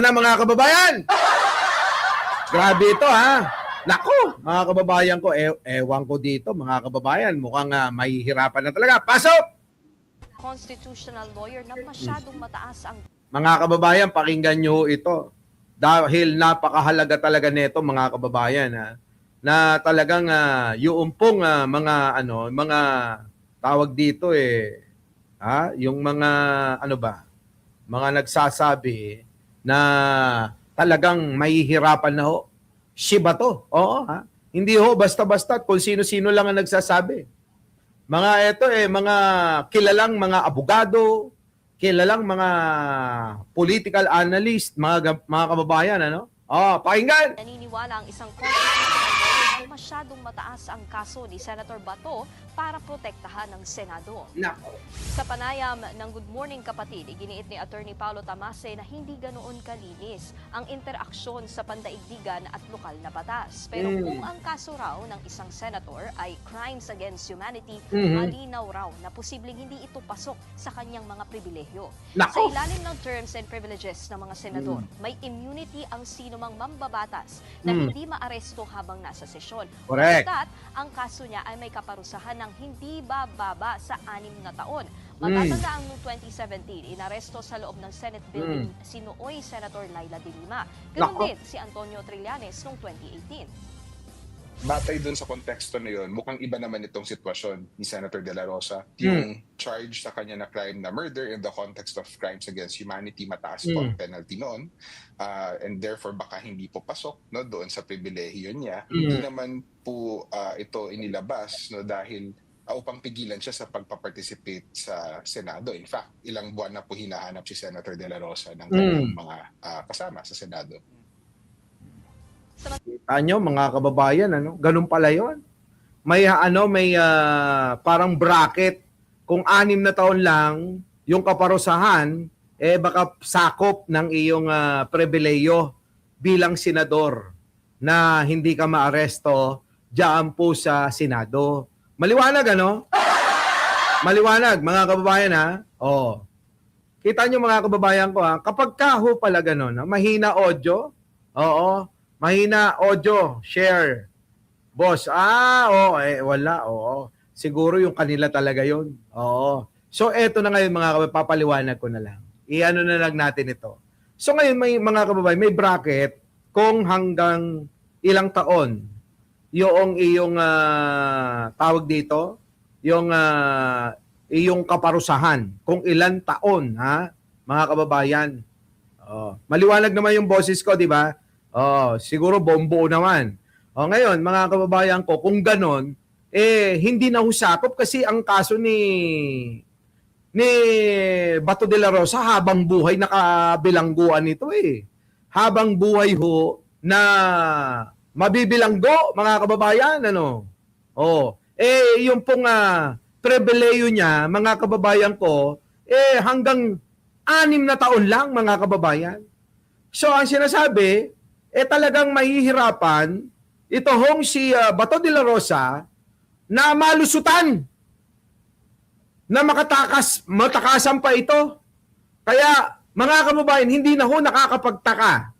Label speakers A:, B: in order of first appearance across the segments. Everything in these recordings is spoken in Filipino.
A: na mga kababayan. Grabe ito ha. Nako, mga kababayan ko, ewan ko dito mga kababayan. Mukhang mahihirapan na talaga. Pasok!
B: Constitutional lawyer na masyadong mataas ang
A: Mga kababayan, pakinggan nyo ito. Dahil napakahalaga talaga nito mga kababayan ha, na talagang yung pong mga tawag dito yung mga mga nagsasabi na talagang mahihirapan na ho. Shiba to. Oo ha. Hindi ho basta-basta kung sino-sino lang ang nagsasabi. Mga ito mga kilalang mga abogado, kilalang mga political analyst, mga kababayan, ano? Pakinggan!
B: naniniwala ang isang constitutional lawyer na masyadong mataas ang kaso ni Senator Bato para protektahan ng Senado.
A: Nako.
B: Sa panayam ng Good Morning Kapatid, iginiit ni Attorney Paulo Tamase na hindi ganoon kalinis ang interaksyon sa pandaigdigan at lokal na batas. Pero kung ang kaso raw ng isang senator ay crimes against humanity, malinaw raw na posibleng hindi ito pasok sa kanyang mga pribilehyo.
A: Nako.
B: Sa ilalim ng terms and privileges ng mga senador, may immunity ang sinumang mambabatas na hindi maaresto habang nasa sesyon.
A: Correct.
B: Basta't ang kaso niya ay may kaparusahan ng hindi bababa sa 6 na taon. Matatandaan noong 2017, inaresto sa loob ng Senate building si nooy Senator Laila de Lima. Ganun
A: Nako.
B: din si Antonio Trillanes noong 2018.
C: Batay dun sa konteksto na yun, mukhang iba naman itong sitwasyon ni Senator De La Rosa. Yung charge sa kanya na crime na murder in the context of crimes against humanity, mataas po ang penalty noon. And therefore, baka hindi po pasok doon sa pribilehiyo niya. Hindi naman po ito inilabas dahil upang pigilan siya sa pagpaparticipate sa Senado. In fact, ilang buwan na po hinahanap si Senator De La Rosa ng kanyang mga kasama sa Senado.
A: Kita nyo, mga kababayan, ano? Ganun pala yun. May parang bracket. Kung 6 na taon lang, yung kaparusahan, baka sakop ng iyong pribileyo bilang senador na hindi ka maaresto diyan po sa Senado. Maliwanag, ano? Maliwanag, mga kababayan, ha? Kita nyo, mga kababayan ko, ha? Kapag kaho pala ganun, mahina audio, mahina audio, share. Boss, wala, siguro yung kanila talaga yun. So, eto na ngayon mga kababayan, papaliwanag ko na lang. Iano na lang natin ito. So, ngayon mga kababayan, may bracket kung hanggang ilang taon yung iyong tawag dito, yung iyong kaparusahan. Kung ilang taon, ha, mga kababayan. Maliwanag naman yung boses ko, di ba? Siguro bombo naman. Ngayon, mga kababayan ko, kung ganon, hindi na husakop kasi ang kaso ni Bato de la Rosa habang buhay nakabilangguan ito Habang buhay ho na mabibilanggo, mga kababayan, ano? Yung pong pribileyo niya, mga kababayan ko, hanggang 6 na taon lang, mga kababayan. So, ang sinasabi, talagang mahihirapan ito hong si Bato de la Rosa na malusutan na matakasan pa ito. Kaya, mga kababayan, hindi na ho nakakapagtaka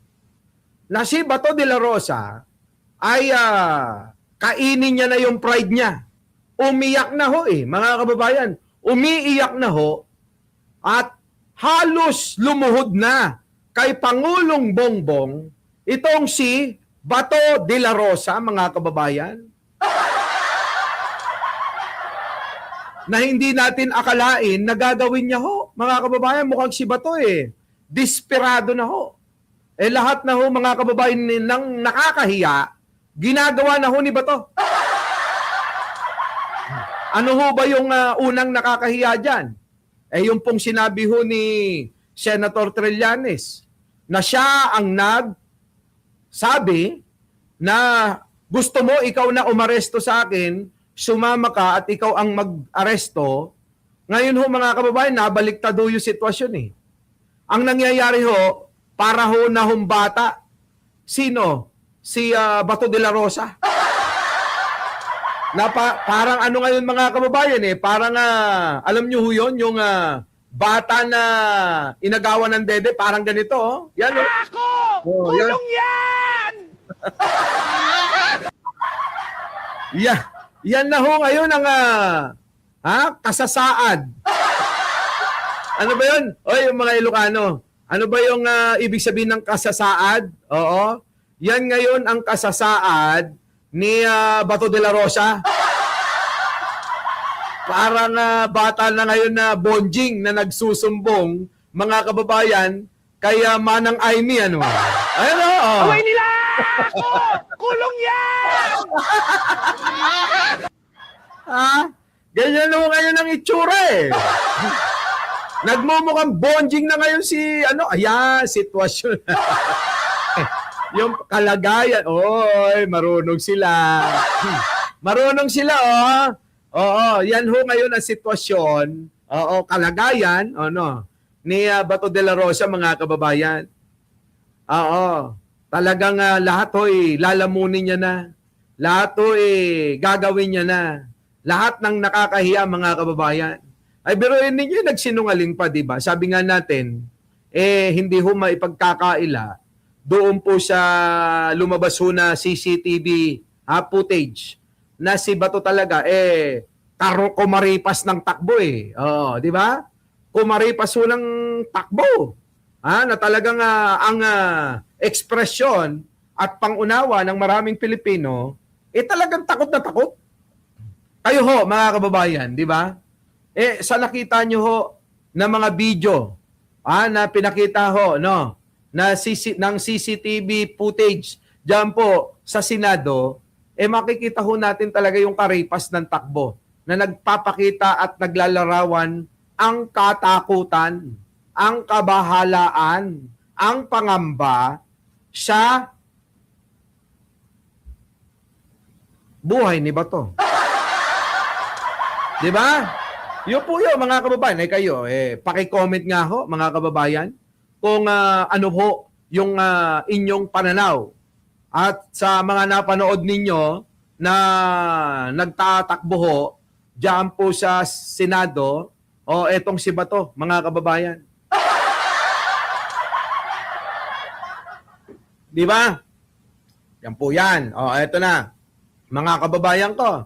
A: na si Bato de la Rosa ay kainin niya na yung pride niya. Umiyak na ho mga kababayan. Umiiyak na ho at halos lumuhod na kay Pangulong Bongbong itong si Bato de la Rosa, mga kababayan, na hindi natin akalain na gagawin niya ho. Mga kababayan, mukhang si Bato desperado na ho. Lahat na ho, mga kababayan, nang nakakahiya, ginagawa na ho ni Bato. Ano ho ba yung unang nakakahiya dyan? Yung pong sinabi ho ni Senator Trillanes na siya ang sabi na gusto mo ikaw na umaresto sa akin, sumama ka at ikaw ang mag-aresto. Ngayon ho, mga kababayan, nabaliktad ho yung sitwasyon Ang nangyayari ho, para ho na humbata. Sino? Si Bato de la Rosa. Parang ano ngayon, mga kababayan parang alam nyo ho yun, yung bata na inagawan ng dede, parang ganito, oh. Yan, oh.
D: Ako!
A: Oh,
D: Kulong yan!
A: yan! Yan na ho ngayon ang kasasaad. Ano ba yun? Oy, yung mga Ilocano. Ano ba yung ibig sabihin ng kasasaad? Oo. Yan ngayon ang kasasaad ni Bato de la Rosa. Parang bata na ngayon na bonjing na nagsusumbong, mga kababayan, kaya Manang Aimee, ano? Ayun, oh.
D: Away nila! Ako! Kulong yan!
A: Ganyan ho ngayon ang itsura eh. Nagmumukhang bonjing na ngayon si, sitwasyon. Yung kalagayan, oy, marunong sila. Marunong sila, oh. Oo, yan ho ngayon ang sitwasyon, kalagayan, ni Bato de la Rosa, mga kababayan. Oo, talagang lahat ho'y lalamunin niya na. Lahat ho'y gagawin niya na. Lahat ng nakakahiya, mga kababayan. Ay, biruin ninyo, nagsinungaling pa, di ba? Sabi nga natin, hindi ho maipagkakaila doon po sa lumabas ho na CCTV footage na si Bato talaga, kumaripas ng takbo eh. Oo, di ba? Kumaripas ho ng takbo. Na talagang ang ekspresyon at pangunawa ng maraming Pilipino, talagang takot na takot. Kayo ho, mga kababayan, di ba? Sa nakita nyo ho na mga video na pinakita ho, no? Ng CCTV footage diyan po sa Senado, makikita ho natin talaga yung karipas ng takbo na nagpapakita at naglalarawan ang katakutan, ang kabahalaan, ang pangamba sa buhay ni Bato. Di ba? Yun po yun, mga kababayan. Kayo, paki-comment nga ho, mga kababayan, kung ano ho yung inyong pananaw. At sa mga napanood ninyo na nagtatakbo ho diyan po sa Senado, etong si Bato, mga kababayan. Di ba? Yan po yan. Eto na. Mga kababayan ko,